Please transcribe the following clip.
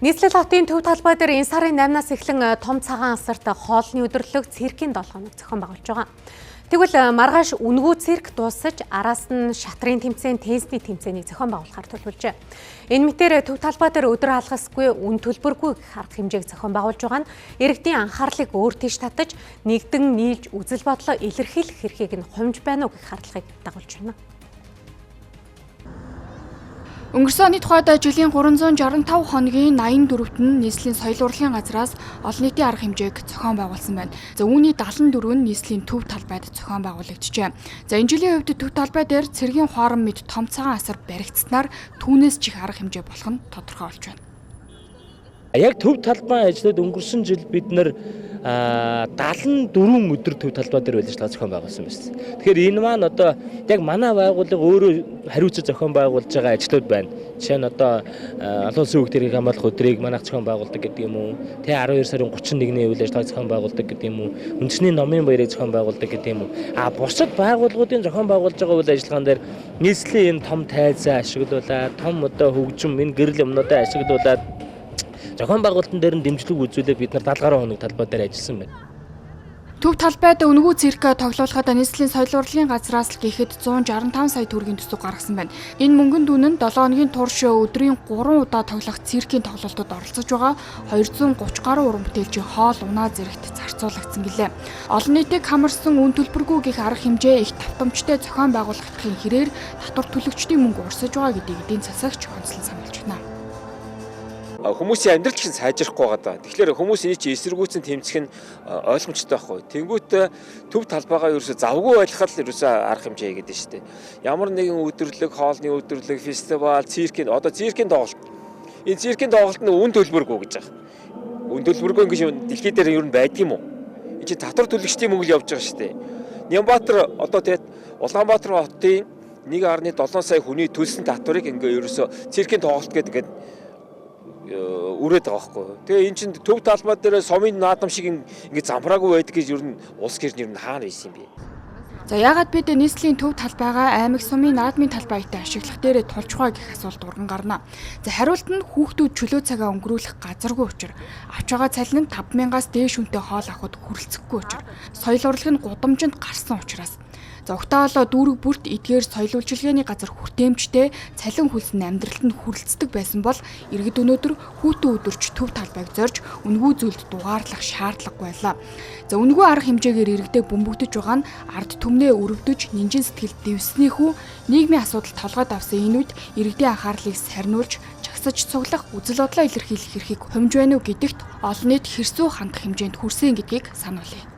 Нийслэл хотын төв талбай дээр энэ сарын 8-наас эхлэн том цагаан асарт хоолны өдөрлөг циркийн 7 хоног зохион байгуулж байгаа. Тэгвэл маргааш үнгүү цирк дуусаж араас нь шатрын тэмцээн, теннисний тэмцээнийг зохион байгуулахаар төлөвлөжээ. Энэ мэтээр төв талбай дээр өдөр алгасгүй, үн төлбөргүй арга хэмжээг зохион байгуулж байгаа нь иргэдийн анхаарлыг өөр тийш татаж, нэгдэн нийлж үзэл бодлоо илэрхийлэх эрхийг нь хумж байна уу гэх хардлагыг дагуулж байна. Өнгөрсөн оны тухайд жилийн 365 хоногийн 84-т нь нийслэлийн соёл урлагийн газраас олон нийтийн арга хэмжээг зохион байгуулсан байна. За үүний 74 нь нийслэлийн төв талбайд зохион байгуулагджээ. За энэ жилийн хувьд төв талбай дээр цэргийн хоорон мэд том цагаан асар баригдсанаар түүнээс чих арга хэмжээ болох нь тодорхой болж байна. Яг төв талбай ажлууд өнгөрсөн жил бид нэр 74 өдөр төв талбай дээр ажиллаж зохион байгуулсан байсан. Тэгэхээр энэ маань одоо яг манай байгууллага өөрөө хариуцаж зохион байгуулж байгаа ажлууд байна. Жишээ нь одоо олон улсын хүүхдийн эрхийг хамгаалах өдрийг манайх зохион байгуулдаг гэдэг юм уу? Тэ 12 сарын 31-ний үйл ажиллагааг зохион байгуулдаг гэдэг юм уу? Үндэсний номын баярыг зохион байгуулдаг гэдэг юм уу? Бусад байгууллагуудын зохион байгуулж байгаа үйл ажиллагаан дээр нийслэлийн энэ том тайзаа ашиглуулаад, том одоо хөгжим, энэ гэрэл юмнуудаа ашиглуулаад зохион байгуулалтын дээр нь дэмжлэг үзүүлээд бид нар 70 гаруй хоног талбай дээр ажилласан байна. Төв талбайд үнгүү цирк тоглоулахад нийслэлийн соёл урлагийн газраас л гэхэд 165 сая төгрөгийн төсөв гаргасан байна. Энэ мөнгөнд үнэн 7 хоногийн турш өдрийн 3 удаа тоглох циркийн тоглолтод оролцож байгаа 230 гаруй уран бүтээлчийн хоол унаа зэрэгт зарцуулагдсан гэлээ. Олон нийтийг хамарсан үн төлбөргүй гэх арга хэмжээ их давтамжтай зохион байгуулалтын хэрээр татвар төлөгчдийн мөнгө урсаж байгаа гэдгийг эдийн засагч онцлон сануулж байна. Хүмүүсийн амьдрал чинь сайжрахгүй байгаа. Тэгэхээр хүмүүс энийг чи эсэргүүцэн тэмцэх нь ойлгомжтой байхгүй. Тэнгүүт төв талбайгаа ерөөсө завгүй байлгахад л ерөөсө арга хэмжээ гэдэг нь шүү дээ. Ямар нэгэн өдөрлөг, хоолны өдөрлөг, фестивал, циркийн тоглолт. Энэ циркийн тоглолт нь үн төлбөргүй гэж байгаа. Үн төлбөргүй ингэж дэлхий дээр ер нь байдаг юм уу? Энэ чи татвар төлөгчдийн мөнгө л явж байгаа шүү дээ. Нямбатар одоо тэгээд Улаанбаатар хотын 1.7 сая хүний төлсөн татварыг ингээ ерөөсө циркийн тоглолт гэдэг үрээд байгаа байхгүй. Тэгээ эн чинь төв талбай дээр сумын наадам шиг ингэ замбраагүй байдаг гэж ер нь улс гэрн ер нь хаана байсан юм бэ? За яагаад бид нийслэлийн төв талбайгаа аймаг сумын наадмын талбайтай ашиглах дээрээ тулж байгаа гэх асуулт урган гарна. За хариулт нь хүүхдүүд чөлөө цагаа өнгөрүүлэх газаргүй учраа авч байгаа цалин нь 5,000-аас дээш үнэтэй хоол авахд хүрэлцэхгүй учраа соёл урлаг нь гудамжинд гарсан учраас за угтаалаа дүүрэг бүрт эдгээр соёл үйлчилгээний газар хүртээмжтэй цалин хөлсөн амьдралд нь хүрэлцдэг байсан бол иргэд өнөөдөр хүүтэн өдөрч төв талбайг зорж үнгүү зүйлд дугаарлах шаардлагагүй байлаа. За үнгүү арга хэмжээгээр иргэдэд бөмбөгдөж байгаа нь ард түмнээ өрөвдөж нинжин сэтгэл дэвснийхүү нийгмийн асуудал толгойд авсан энэ үед иргэдийн анхаарлыг сарниулж чагсаж цуглах үзэл бодлоо илэрхийлэх эрхийг хумж байна уу гэдэгт олон нийт хэрсүү хандах хэмжээнд хүрсэн гэдгийг сануулъя.